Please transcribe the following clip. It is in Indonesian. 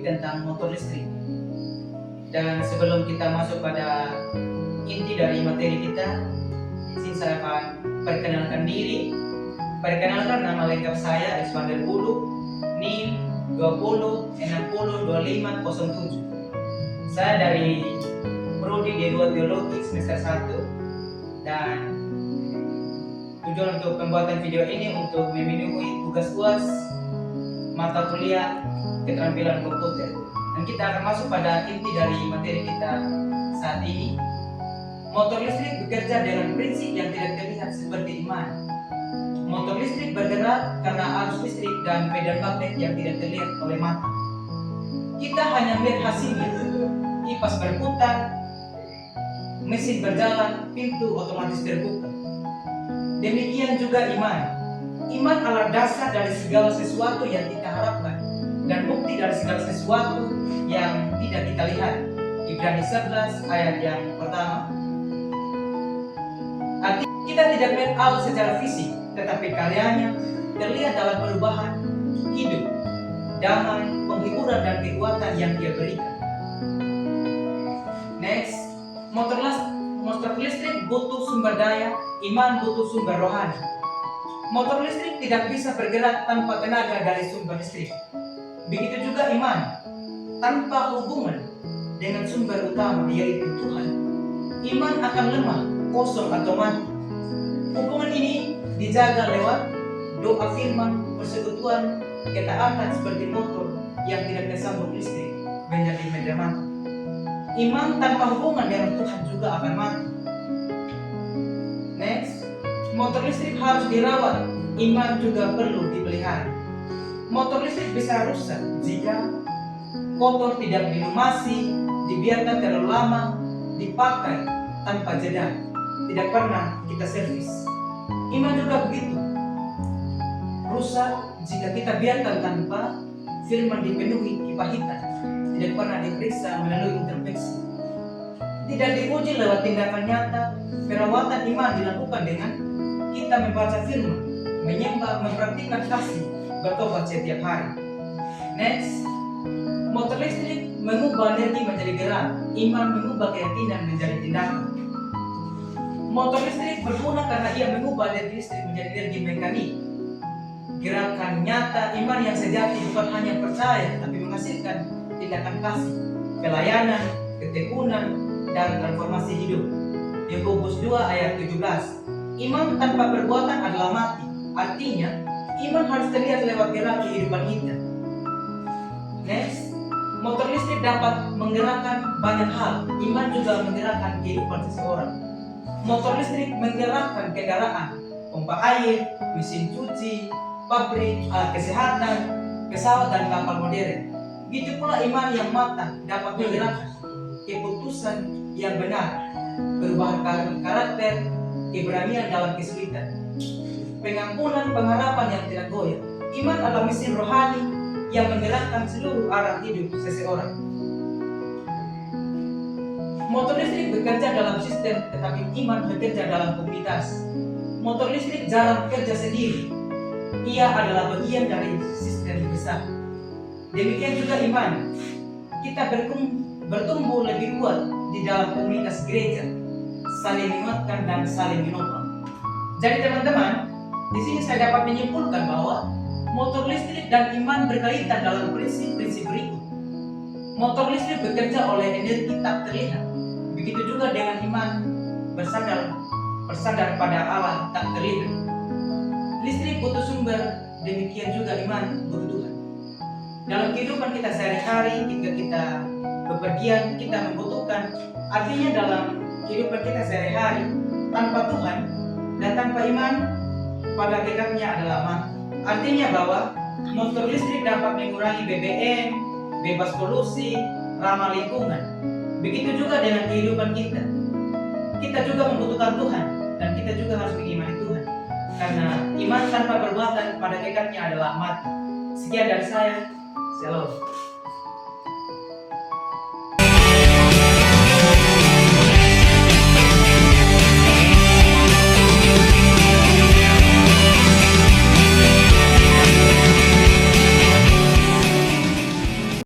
topik tentang motor listrik. Dan sebelum kita masuk pada inti dari materi kita, di sini saya akan perkenalkan diri. Perkenalkan, nama lengkap saya Expander Bulu, NIM 20 60 25 07. Saya dari Prodi D2 Teologi semester 1, dan tujuan untuk pembuatan video ini untuk memenuhi tugas UAS mata kuliah keterampilan komputer. Dan kita akan masuk pada inti dari materi kita saat ini. Motor listrik bekerja dengan prinsip yang tidak terlihat seperti iman. Motor listrik bergerak karena arus listrik dan medan magnet yang tidak terlihat oleh mata. Kita hanya melihat hasilnya: kipas berputar, mesin berjalan, pintu otomatis terbuka. Demikian juga iman. Iman adalah dasar dari segala sesuatu yang kita harapkan dan bukti dari segala sesuatu yang tidak kita lihat. Ibrani 11 ayat yang pertama. Artinya kita tidak melihat Allah secara fisik, tetapi karyanya terlihat dalam perubahan hidup, damai, penghiburan, dan kekuatan yang Dia berikan. Next, motor listrik butuh sumber daya, iman butuh sumber rohani. Motor listrik tidak bisa bergerak tanpa tenaga dari sumber listrik. Begitu juga iman, tanpa hubungan dengan sumber utama yaitu Tuhan, iman akan lemah, kosong atau mati. Hubungan ini dijaga lewat doa, firman, persekutuan, ketaatan seperti motor yang tidak tersambung listrik menjadi medan mati. Iman tanpa hubungan dengan Tuhan juga akan mati. Next, motor listrik harus dirawat, iman juga perlu dipelihara. Motor listrik bisa rusak jika kotor, tidak dilumasi, dibiarkan terlalu lama, dipakai tanpa jeda, tidak pernah kita servis. Iman juga begitu, rusak jika kita biarkan tanpa firman dipenuhi kepahitan, tidak pernah diperiksa melalui introspeksi, tidak diuji lewat tindakan nyata. Perawatan iman dilakukan dengan kita membaca firman, menyembah, mempraktikkan kasih, bertobat setiap hari. Next, motor listrik mengubah energi menjadi gerak, iman mengubah keyakinan menjadi tindakan. Motor listrik berguna karena ia mengubah energi listrik menjadi energi mekanik. Gerakan nyata iman yang sejati bukan hanya percaya, tapi menghasilkan tindakan kasih, pelayanan, ketekunan, dan transformasi hidup. Yakobus 2 ayat 17. Iman tanpa perbuatan adalah mati. Artinya, iman harus terlihat lewat gerak kehidupan kita. Next, motor listrik dapat menggerakkan banyak hal. Iman juga menggerakkan kehidupan seseorang. Motor listrik menggerakkan kendaraan, pompa air, mesin cuci, pabrik, alat kesehatan, pesawat, dan kapal modern. Begitu pula iman yang matang dapat menggerakkan keputusan yang benar, perubahan karakter, keberanian dalam kesulitan, pengampunan, pengharapan yang tidak goyah. Iman adalah mesin rohani yang menggerakkan seluruh arah hidup seseorang. Motor listrik bekerja dalam sistem, tetapi iman bekerja dalam komunitas. Motor listrik jarang bekerja sendiri. Ia adalah bagian dari sistem besar. Demikian juga iman. Kita bertumbuh lebih kuat di dalam komunitas gereja, saling menguatkan dan saling menopang. Jadi teman-teman, di sini saya dapat menyimpulkan bahwa motor listrik dan iman berkaitan dalam prinsip-prinsip berikut. Motor listrik bekerja oleh energi tak terlihat. Begitu juga dengan iman, bersandar pada Allah tak terlihat. Listrik butuh sumber, demikian juga iman butuh Tuhan. Dalam kehidupan kita sehari-hari, ketika kita bepergian, kita membutuhkan. Artinya dalam kehidupan kita sehari-hari, tanpa Tuhan dan tanpa iman, pada hakikatnya adalah mati. Artinya bahwa motor listrik dapat mengurangi BBM, bebas polusi, ramah lingkungan. Begitu juga dengan kehidupan kita. Kita juga membutuhkan Tuhan, dan kita juga harus mengimani Tuhan. Karena iman tanpa perbuatan pada hakikatnya adalah mati. Sekian dari saya. Shalom.